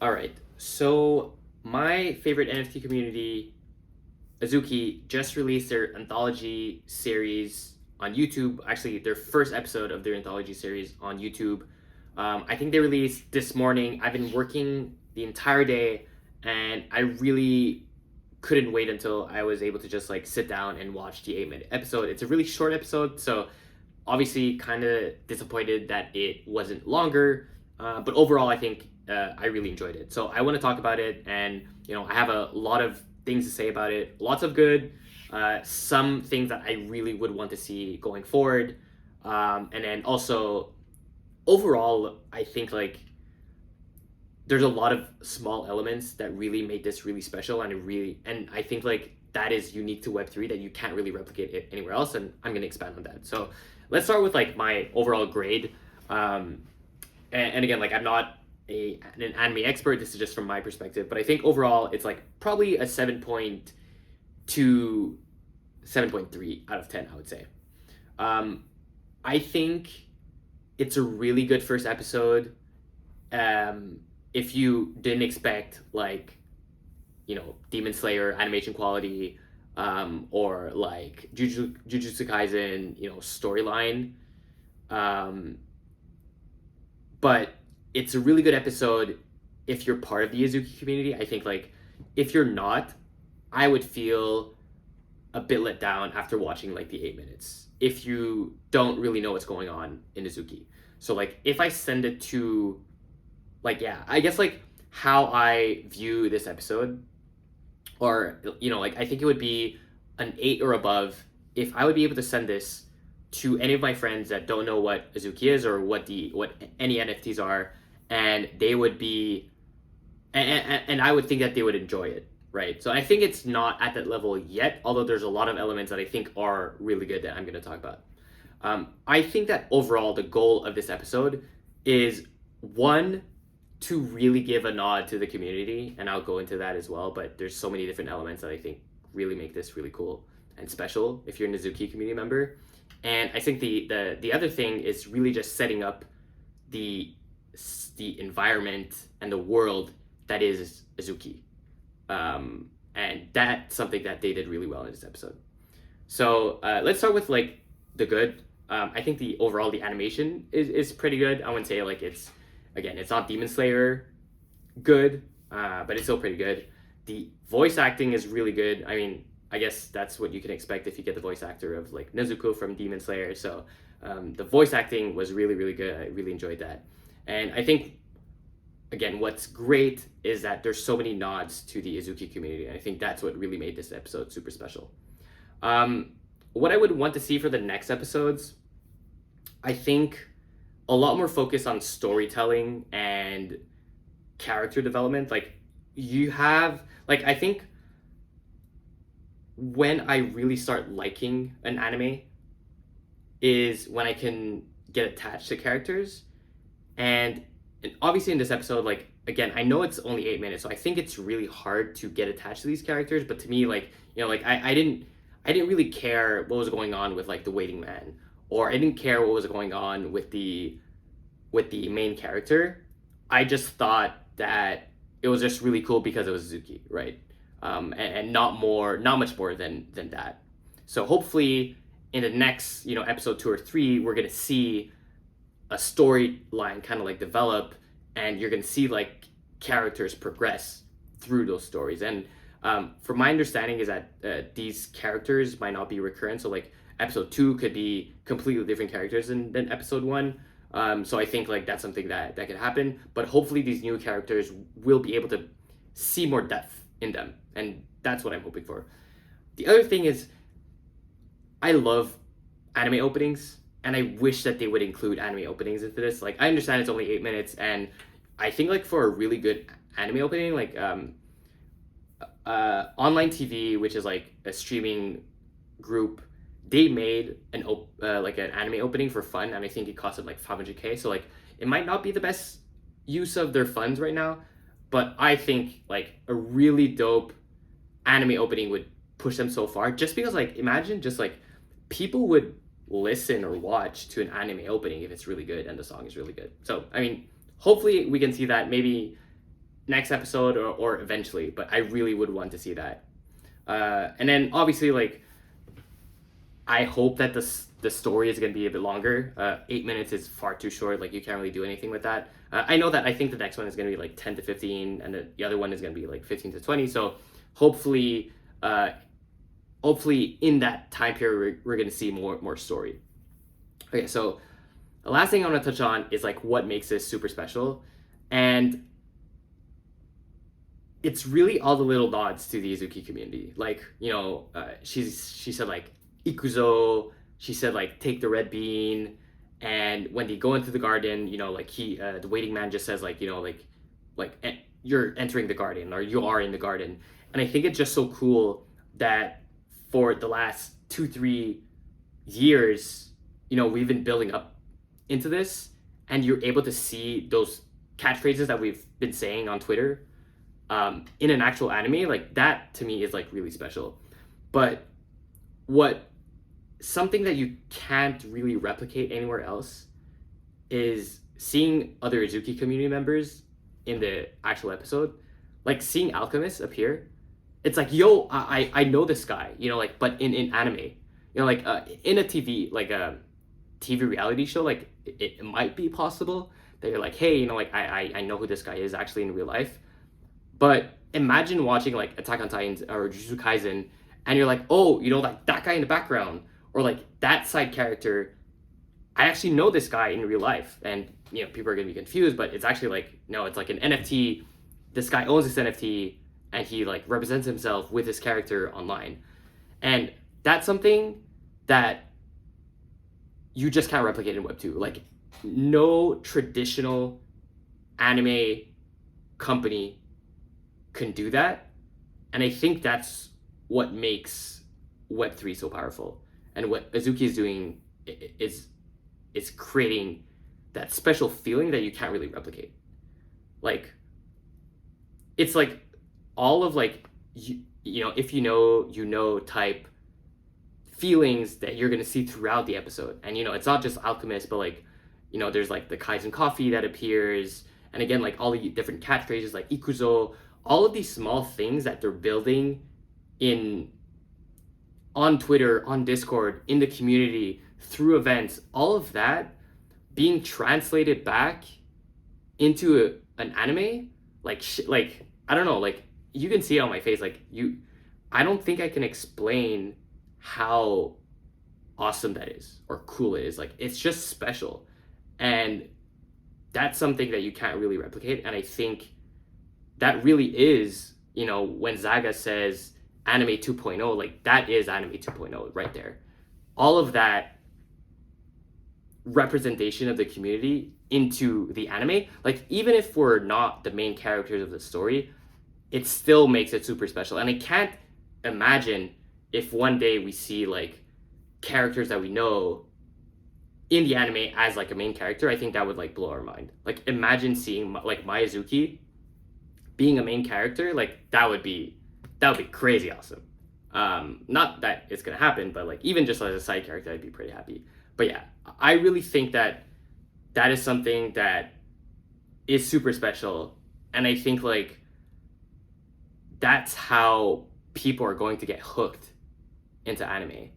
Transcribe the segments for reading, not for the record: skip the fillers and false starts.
All right. So my favorite NFT community, AZUKI, just released their anthology series on YouTube. Actually, their first episode of their anthology series on YouTube. I think they released this morning. I've been working the entire day, and I really couldn't wait until I was able to just like sit down and watch the 8-minute episode. It's a really short episode, so obviously kind of disappointed that it wasn't longer. But overall, I think I really enjoyed it. So I want to talk about it, and I have a lot of things to say about it. Lots of good, some things that I really would want to see going forward, and then also overall, I think like there's a lot of small elements that really made this really special, and I think like that is unique to Web3 that you can't really replicate it anywhere else, and I'm gonna expand on that. So let's start with like my overall grade. And again, like I'm not an anime expert. This is just from my perspective, but I think overall it's like probably a 7.2, 7.3 out of 10. I would say. I think it's a really good first episode. If you didn't expect like Demon Slayer animation quality, or like Jujutsu Kaisen storyline, um, but it's a really good episode if you're part of the Azuki community. I think like if you're not, I would feel a bit let down after watching like the 8 minutes if you don't really know what's going on in Azuki. So like if I send it to like, yeah, I guess like how I view this episode, or like I think it would be an 8 or above if I would be able to send this to any of my friends that don't know what Azuki is or what any NFTs are, and they would be and I would think that they would enjoy it, right? So I think it's not at that level yet, although there's a lot of elements that I think are really good that I'm going to talk about. I think that overall the goal of this episode is, one, to really give a nod to the community, and I'll go into that as well, but there's so many different elements that I think really make this really cool and special if you're an Azuki community member. And I think the other thing is really just setting up the environment and the world that is Azuki. And that's something that they did really well in this episode. So let's start with like the good. I think the animation is pretty good. I wouldn't say like it's not Demon Slayer good, but it's still pretty good. The voice acting is really good. I mean, I guess that's what you can expect if you get the voice actor of like Nezuko from Demon Slayer. So the voice acting was really, really good. I really enjoyed that. And I think, again, what's great is that there's so many nods to the Azuki community. And I think that's what really made this episode super special. What I would want to see for the next episodes, I think a lot more focus on storytelling and character development. Like you have, like, I think when I really start liking an anime is when I can get attached to characters. And obviously in this episode, like, again, I know it's only 8 minutes, so I think it's really hard to get attached to these characters. But to me, like, like I didn't really care what was going on with like the waiting man, or I didn't care what was going on with the main character. I just thought that it was just really cool because it was Zuki, right? And not much more than that. So hopefully in the next episode 2 or 3, we're gonna see a storyline kind of like develop, and you're gonna see like characters progress through those stories. And from my understanding is that these characters might not be recurrent. So like episode 2 could be completely different characters than episode 1. So I think like that's something that could happen. But hopefully these new characters will be able to see more depth in them, and that's what I'm hoping for. The other thing is, I love anime openings, and I wish that they would include anime openings into this. Like I understand it's only 8 minutes, and I think like for a really good anime opening, like online TV, which is like a streaming group, they made an anime opening for fun, and I think it costed like 500K. So like it might not be the best use of their funds right now, but I think like a really dope anime opening would push them so far. Just because like imagine just like people would listen or watch to an anime opening if it's really good and the song is really good. So I mean, hopefully we can see that. Maybe next episode or eventually, but I really would want to see that. And then obviously, like, I hope that the story is going to be a bit longer. 8 minutes is far too short. Like, you can't really do anything with that. I know that I think the next one is going to be like 10 to 15, and the other one is going to be like 15 to 20. So hopefully, hopefully in that time period, we're going to see more story. Okay, so the last thing I want to touch on is like what makes this super special, and it's really all the little nods to the Azuki community. Like, she said like ikuzo. She said like take the red bean, and when they go into the garden, like the waiting man just says like you're entering the garden or you are in the garden, and I think it's just so cool that for the last 2-3 years, we've been building up into this, and you're able to see those catchphrases that we've been saying on Twitter in an actual anime. Like, that to me is like really special. But something that you can't really replicate anywhere else is seeing other Azuki community members in the actual episode. Like, seeing Alchemist appear, it's like, yo, I know this guy, like, but in anime, like in a TV, like a TV reality show, like it might be possible that you're like, hey, like I know who this guy is actually in real life. But imagine watching like Attack on Titans or Jujutsu Kaisen, and you're like, oh, like that guy in the background, or like that side character, I actually know this guy in real life. And people are gonna be confused, but it's actually like, no, it's like an NFT. This guy owns this NFT, and he like represents himself with his character online. And that's something that you just can't replicate in Web 2. Like, no traditional anime company can do that. And I think that's what makes Web 3 so powerful. And what Azuki is doing is creating that special feeling that you can't really replicate. Like, it's like all of like, if you know type feelings that you're going to see throughout the episode. And it's not just Alchemist, but like, there's like the Kaizen coffee that appears, and again, like all the different catchphrases like ikuzo, all of these small things that they're building on Twitter, on Discord, in the community, through events, all of that being translated back into an anime, like I don't know, like, you can see it on my face, like, I don't think I can explain how awesome that is or cool it is. Like, it's just special, and that's something that you can't really replicate. And I think that really is, when Zaga says anime 2.0, like, that is anime 2.0 right there. All of that representation of the community into the anime, like, even if we're not the main characters of the story, it still makes it super special. And I can't imagine if one day we see like characters that we know in the anime as like a main character. I think that would like blow our mind. Like, imagine seeing like my Azuki being a main character. Like, that would be crazy awesome. Not that it's gonna happen, but like, even just as a side character, I'd be pretty happy. But yeah, I really think that is something that is super special. And I think like that's how people are going to get hooked into anime.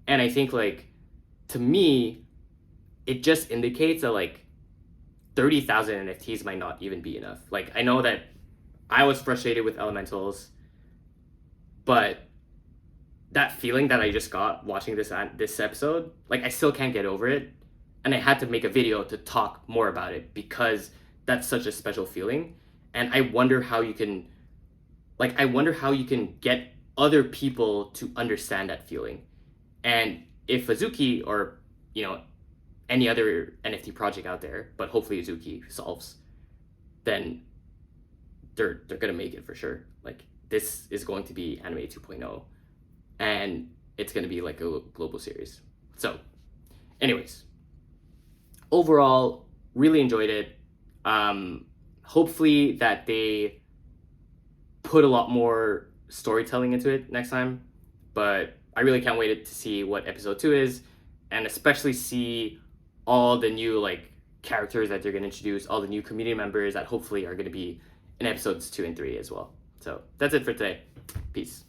And I think like, to me, it just indicates that like 30,000 NFTs might not even be enough. Like, I know that I was frustrated with Elementals, but that feeling that I just got watching this episode, like, I still can't get over it. And I had to make a video to talk more about it because that's such a special feeling. And I wonder how you can get other people to understand that feeling. And if Azuki or, any other NFT project out there, but hopefully Azuki solves, then they're gonna make it for sure. Like, this is going to be anime 2.0, and it's gonna be like a global series. So, anyways, overall, really enjoyed it. Hopefully that they put a lot more storytelling into it next time, but I really can't wait to see what episode 2 is, and especially see all the new like characters that they're going to introduce, all the new community members that hopefully are going to be in episodes 2 and 3 as well. So that's it for today. Peace.